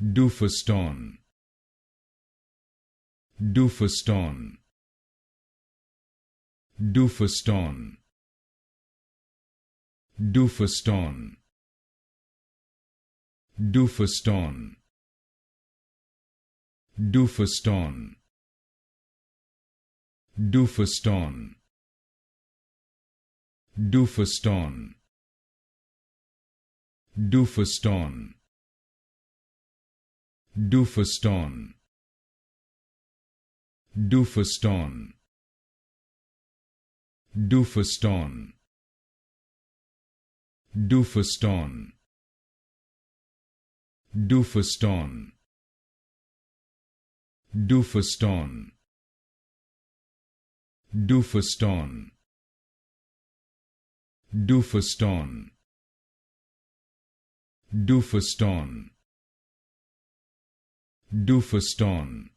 Duphaston, Duphaston, Duphaston, Duphaston, Duphaston, Duphaston, Duphaston, Duphaston, Duphaston, Duphaston, Duphaston, Duphaston, Duphaston, Duphaston, Duphaston, Duphaston, Duphaston, Duphaston, Duphaston,